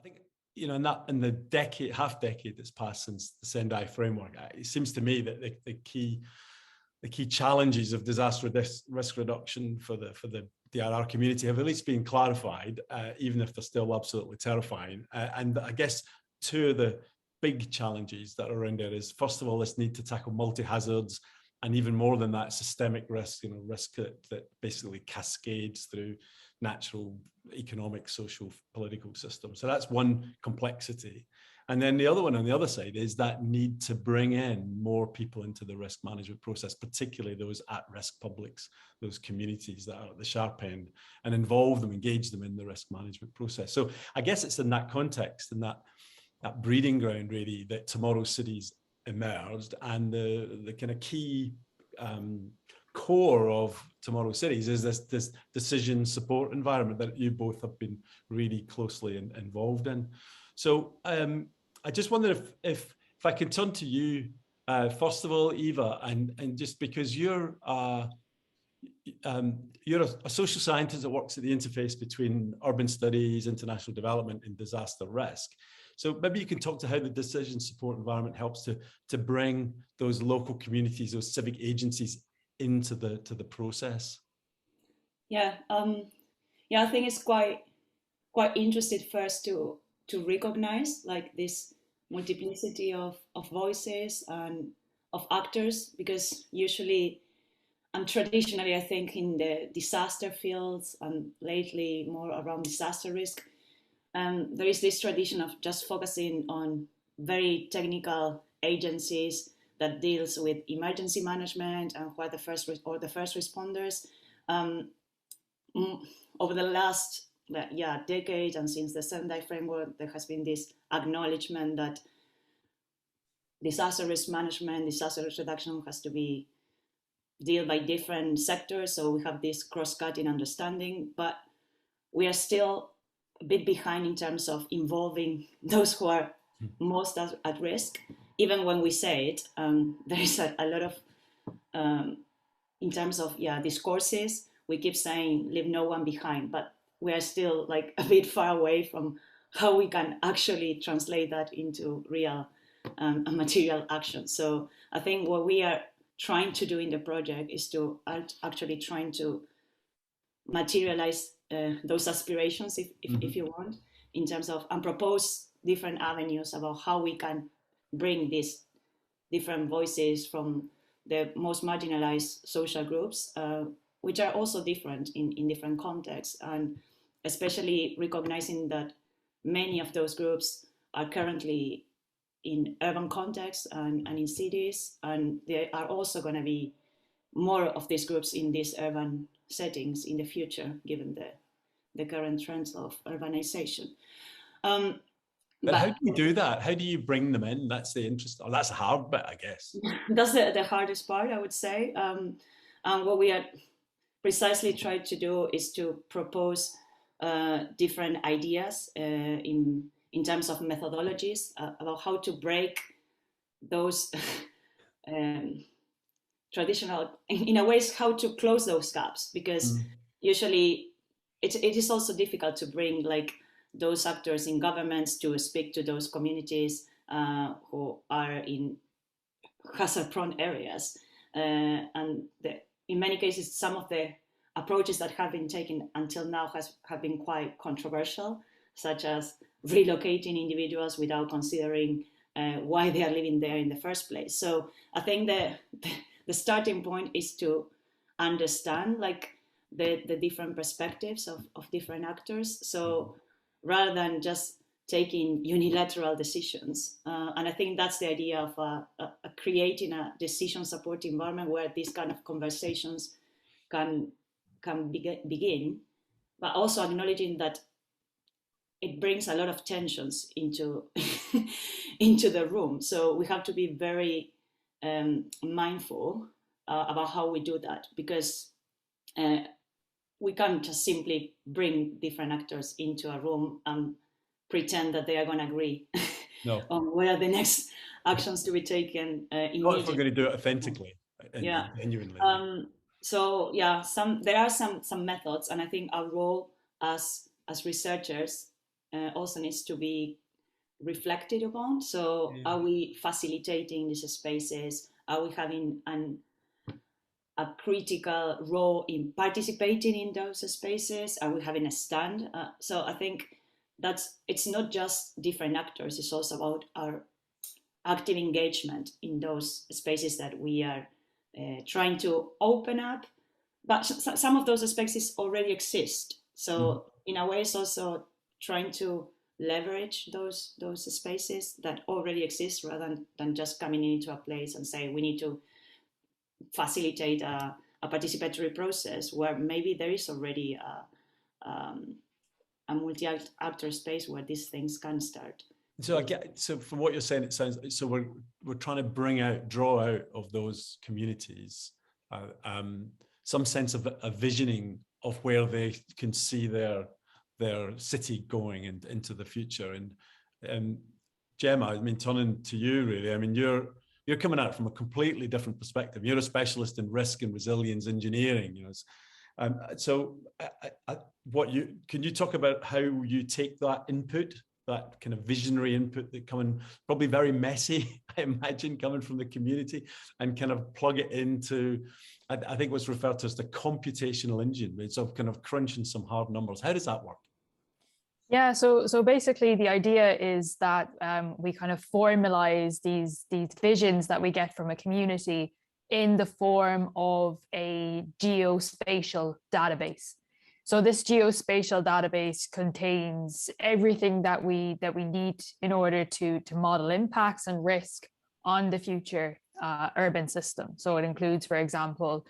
think, in the half decade that's passed since the Sendai Framework, it seems to me that the key challenges of disaster risk reduction for the DRR community have at least been clarified, even if they're still absolutely terrifying. And I guess two of the big challenges that are around there is, first of all, this need to tackle multi-hazards, and even more than that, systemic risk, risk that basically cascades through natural, economic, social, political systems. So that's one complexity. And then the other one on the other side is that need to bring in more people into the risk management process, particularly those at-risk publics, those communities that are at the sharp end, and involve them, engage them in the risk management process. So I guess it's in that context and that breeding ground, really, that tomorrow's cities emerged, and the kind of key core of tomorrow's cities is this decision support environment that you both have been really closely involved in. So I just wonder if I could turn to you first of all, Eva, and just because you're a social scientist that works at the interface between urban studies, international development, and disaster risk. So maybe you can talk to how the decision support environment helps to bring those local communities, those civic agencies into the process. Yeah, I think it's quite interesting first to recognize like this multiplicity of voices and of actors, because usually and traditionally, I think in the disaster fields and lately more around disaster risk, there is this tradition of just focusing on very technical agencies that deals with emergency management and who are the first responders. Over the last decade, and since the Sendai Framework, there has been this acknowledgement that disaster risk management, disaster risk reduction has to be dealt by different sectors. So we have this cross-cutting understanding, but we are still a bit behind in terms of involving those who are most at risk. Even when we say it, there is a lot of, in terms of discourses, we keep saying leave no one behind, but we are still like a bit far away from how we can actually translate that into real and material action. So I think what we are trying to do in the project is to actually trying to materialize those aspirations, if you want, in terms of, and propose different avenues about how we can bring these different voices from the most marginalized social groups, which are also different in different contexts, and especially recognizing that many of those groups are currently in urban contexts and in cities, and there are also going to be more of these groups in these urban settings in the future, given the current trends of urbanization. But how do you do that? How do you bring them in? That's the interest. Oh, that's the hard bit, I guess. That's the hardest part, I would say. And what we are precisely trying to do is to propose different ideas in terms of methodologies about how to break those traditional, in a way, how to close those gaps, because usually it is also difficult to bring like those actors in governments to speak to those communities who are in hazard-prone areas. And in many cases, some of the approaches that have been taken until now have been quite controversial, such as relocating individuals without considering why they are living there in the first place. So I think the starting point is to understand like the different perspectives of different actors. So rather than just taking unilateral decisions, and I think that's the idea of creating a decision support environment where these kind of conversations can begin, but also acknowledging that it brings a lot of tensions into into the room. So we have to be very mindful about how we do that, because we can't just simply bring different actors into a room and pretend that they are going to agree on what are the next actions to be taken. Not if we're going to do it authentically and genuinely. So there are some methods, and I think our role as researchers also needs to be reflected upon. So are we facilitating these spaces? Are we having a critical role in participating in those spaces? Are we having a stand? So I think it's not just different actors, it's also about our active engagement in those spaces that we are trying to open up. But some of those spaces already exist. So in a way, it's also trying to leverage those spaces that already exist rather than just coming into a place and say we need to facilitate a participatory process where maybe there is already a multi-actor space where these things can start. So so from what you're saying, it sounds so we're trying to draw out of those communities some sense of a visioning of where they can see their city going and into the future. And Gemma, I mean, turning to you really, I mean, you're coming at it from a completely different perspective. You're a specialist in risk and resilience engineering, you know. So can you talk about how you take that input, that kind of visionary input that coming, probably very messy, I imagine, coming from the community, and kind of plug it into, I think what's referred to as the computational engine. It's of kind of crunching some hard numbers. How does that work? Yeah, so basically the idea is that we kind of formalize these visions that we get from a community in the form of a geospatial database. So this geospatial database contains everything that we need in order to model impacts and risk on the future urban system. So it includes, for example,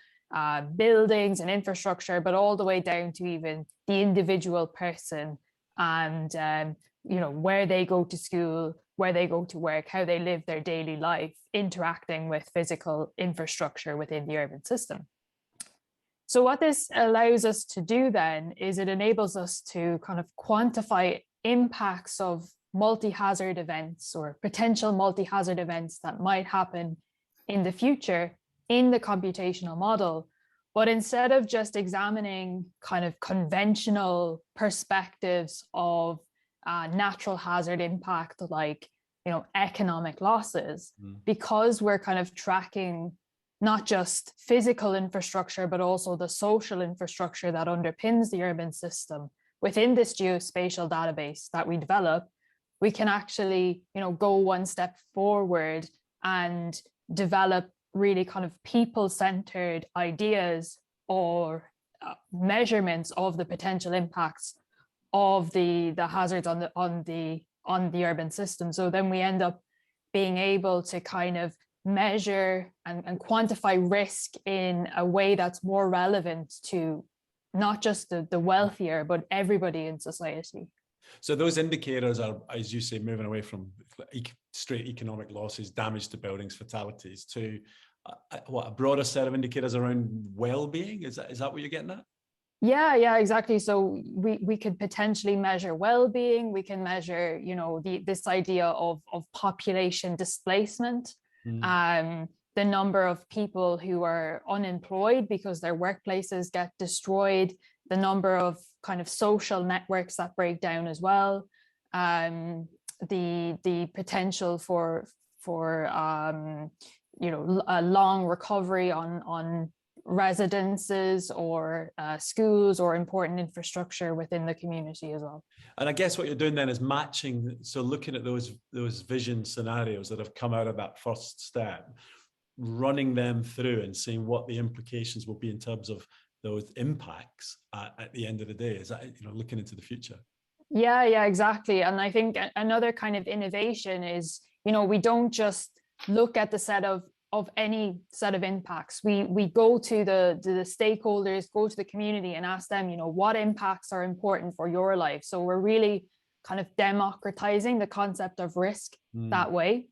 buildings and infrastructure, but all the way down to even the individual person and you know, where they go to school, where they go to work, how they live their daily life, interacting with physical infrastructure within the urban system. So what this allows us to do then is it enables us to kind of quantify impacts of multi-hazard events or potential multi-hazard events that might happen in the future in the computational model. But instead of just examining kind of conventional perspectives of natural hazard impact, like, you know, economic losses, because we're kind of tracking not just physical infrastructure, but also the social infrastructure that underpins the urban system within this geospatial database that we develop, we can actually, you know, go one step forward and develop really kind of people-centered ideas or measurements of the potential impacts of the hazards on the urban system. So then we end up being able to kind of measure and quantify risk in a way that's more relevant to not just the wealthier, but everybody in society. So those indicators are, as you say, moving away from straight economic losses, damage to buildings, fatalities, to a broader set of indicators around well-being. Is that what you're getting at? Yeah, exactly. So we could potentially measure well-being. We can measure, you know, this idea of population displacement, the number of people who are unemployed because their workplaces get destroyed, the number of kind of social networks that break down as well, the potential for you know, a long recovery on residences or schools or important infrastructure within the community as well. And I guess what you're doing then is matching, so looking at those vision scenarios that have come out of that first step, running them through and seeing what the implications will be in terms of those impacts at the end of the day. Is that, you know, looking into the future? Yeah, exactly. And I think another kind of innovation is, you know, we don't just look at the set of any set of impacts. We go to the stakeholders, go to the community and ask them, you know, what impacts are important for your life. So we're really kind of democratizing the concept of risk that way.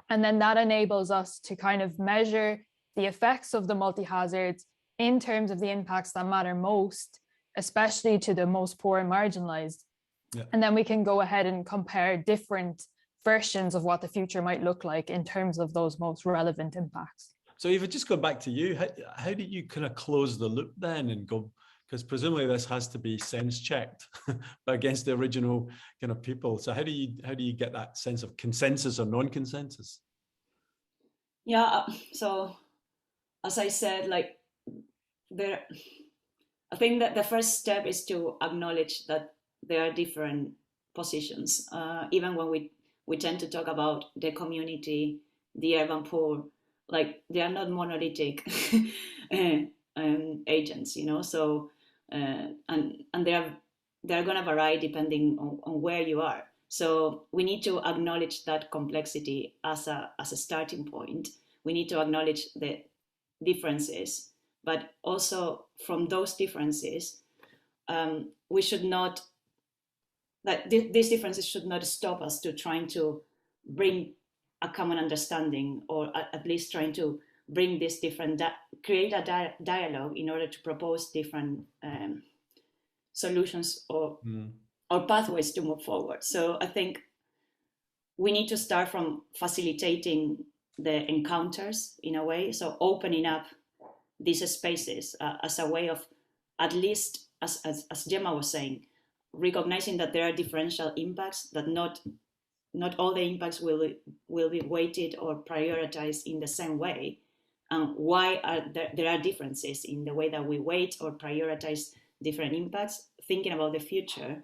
And then that enables us to kind of measure the effects of the multi-hazards in terms of the impacts that matter most, especially to the most poor and marginalized. Yeah. And then we can go ahead and compare different versions of what the future might look like in terms of those most relevant impacts. So Eva, just go back to you, how do you kind of close the loop then and go Because presumably this has to be sense checked against the original kind of people. So how do you get that sense of consensus or non-consensus? Yeah, so as I said, like I think that the first step is to acknowledge that there are different positions. Even when we tend to talk about the community, the urban poor, like they are not monolithic agents, you know. So and they're going to vary depending on where you are. So we need to acknowledge that complexity as a starting point. We need to acknowledge the differences, but also from those differences, we should not, that these differences should not stop us to trying to bring a common understanding, or at least trying to bring this different, create a dialogue in order to propose different solutions or pathways to move forward. So I think we need to start from facilitating the encounters in a way, so opening up these spaces as a way of, at least as Gemma was saying, recognizing that there are differential impacts, that not all the impacts will be weighted or prioritized in the same way, and why are there are differences in the way that we weight or prioritize different impacts, thinking about the future.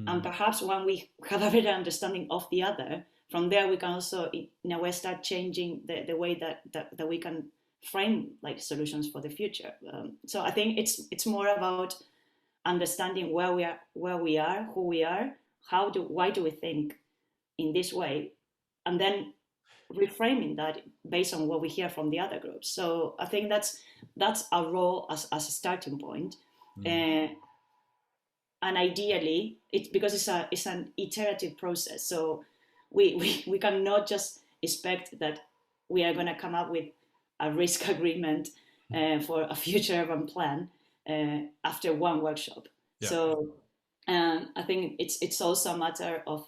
And perhaps when we have a better understanding of the other, from there we can also in a way start changing the way that we can frame like solutions for the future. So I think it's more about understanding where we are, who we are, why do we think in this way, and then reframing that based on what we hear from the other groups. So I think that's our role as a starting point. And ideally, it's because it's an iterative process. So we cannot just expect that we are going to come up with a risk agreement for a future urban plan after one workshop. Yeah. So I think it's also a matter of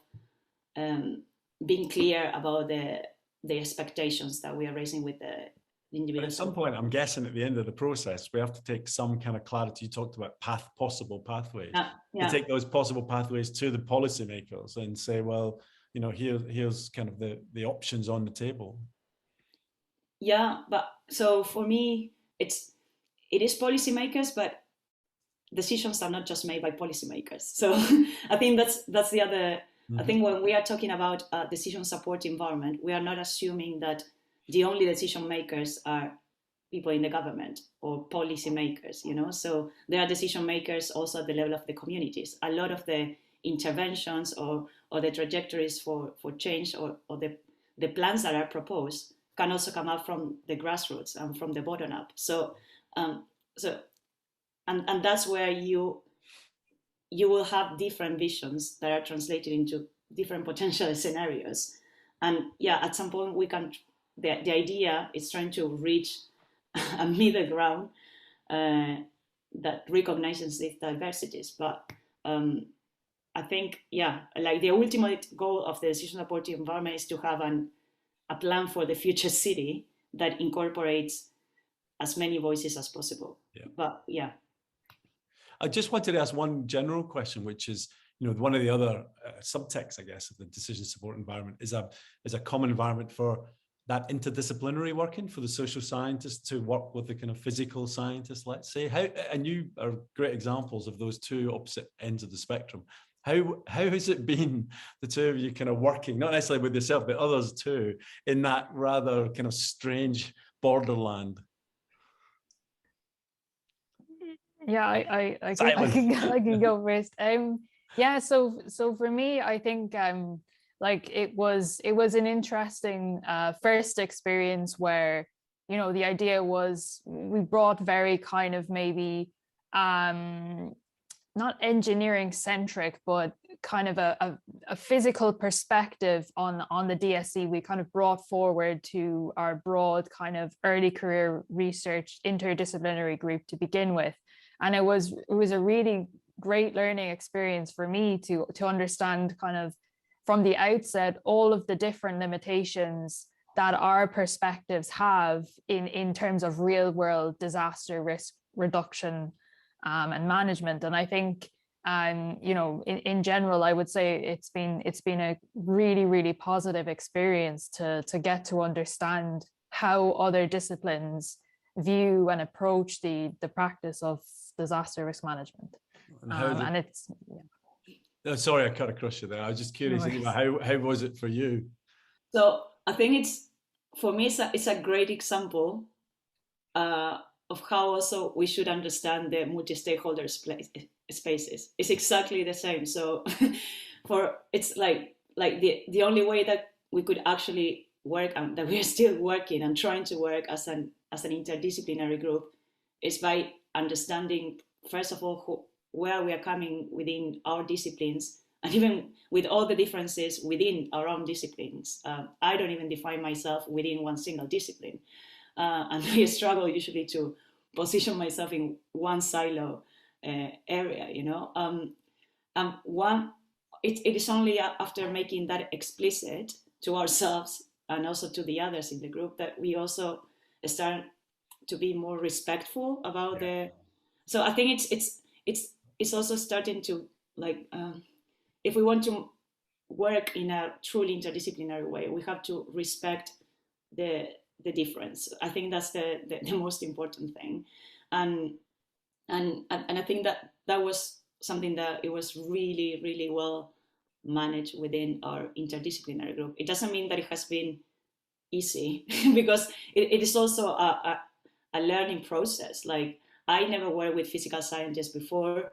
being clear about the expectations that we are raising with the individual. But at some point, I'm guessing at the end of the process, we have to take some kind of clarity. You talked about possible pathways. Yeah. To take those possible pathways to the policymakers and say, well, you know, here's kind of the options on the table. Yeah, but so for me, it is policymakers, but decisions are not just made by policymakers. So I think that's the other. I think when we are talking about a decision support environment, we are not assuming that the only decision makers are people in the government or policymakers, you know. So there are decision makers also at the level of the communities. A lot of the interventions or the trajectories for change or the plans that are proposed can also come out from the grassroots and from the bottom up. So and that's where you will have different visions that are translated into different potential scenarios. And yeah, at some point we can, the idea is trying to reach a middle ground that recognizes these diversities. But I think, yeah, like the ultimate goal of the decision supportive environment is to have a plan for the future city that incorporates as many voices as possible. Yeah. But yeah. I just wanted to ask one general question, which is, you know, one of the other subtexts, I guess, of the decision support environment is a common environment for that interdisciplinary working, for the social scientists to work with the kind of physical scientists, let's say. And you are great examples of those two opposite ends of the spectrum. How has it been, the two of you kind of working, not necessarily with yourself, but others too, in that rather kind of strange borderland? Yeah, I can go first. Yeah, so for me, I think like it was an interesting first experience where, you know, the idea was we brought very kind of maybe not engineering centric, but kind of a physical perspective on the DSC. We kind of brought forward to our broad kind of early career research interdisciplinary group to begin with. And it was a really great learning experience for me to understand kind of from the outset all of the different limitations that our perspectives have in terms of real world disaster risk reduction and management. And I think, you know, in general, I would say it's been a really, really positive experience to get to understand how other disciplines view and approach the practice of disaster risk management. And it's, yeah. Sorry, I cut across you there. I was just curious, how was it for you? So I think it's, for me, it's a great example of how also we should understand the multi-stakeholder spaces. It's exactly the same. So it's like the only way that we could actually work, and that we are still working and trying to work as an interdisciplinary group, is by understanding, first of all, where we are coming within our disciplines, and even with all the differences within our own disciplines. I don't even define myself within one single discipline. And I struggle usually to position myself in one silo area, you know. It is only after making that explicit to ourselves and also to the others in the group that we also start to be more respectful about so I think it's also starting to, like, if we want to work in a truly interdisciplinary way, we have to respect the difference. I think that's the most important thing, and I think that was something that it was really, really well managed within our interdisciplinary group. It doesn't mean that it has been easy because it is also a learning process. Like, I never worked with physical scientists before,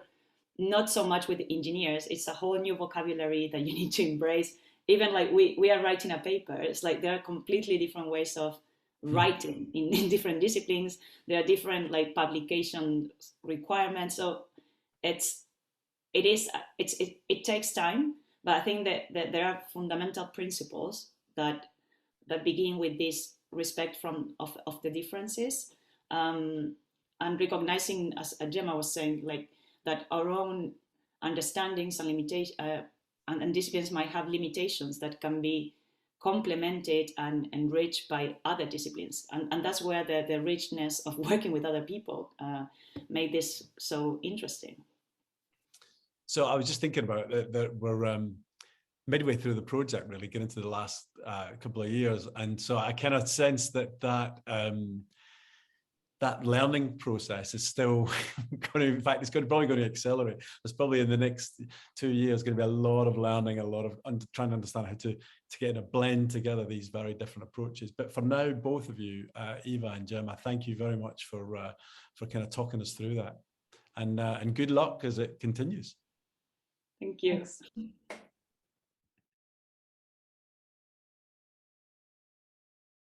not so much with engineers. It's a whole new vocabulary that you need to embrace. Even like we are writing a paper, it's like there are completely different ways of writing in different disciplines. There are different like publication requirements. So it takes time, but I think that there are fundamental principles that begin with this respect of the differences, and recognizing, as Gemma was saying, like that our own understandings and limitations and disciplines might have limitations that can be complemented and enriched by other disciplines, and that's where the richness of working with other people made this so interesting. So I was just thinking about that we're midway through the project, really getting into the last couple of years, and so I kind of sense that learning process is still going to, in fact, it's probably going to accelerate. There's probably in the next 2 years going to be a lot of learning, a lot of trying to understand how to get a blend together these very different approaches. But for now, both of you, Eva and Gemma, thank you very much for kind of talking us through that, and good luck as it continues. Thank you. Thanks.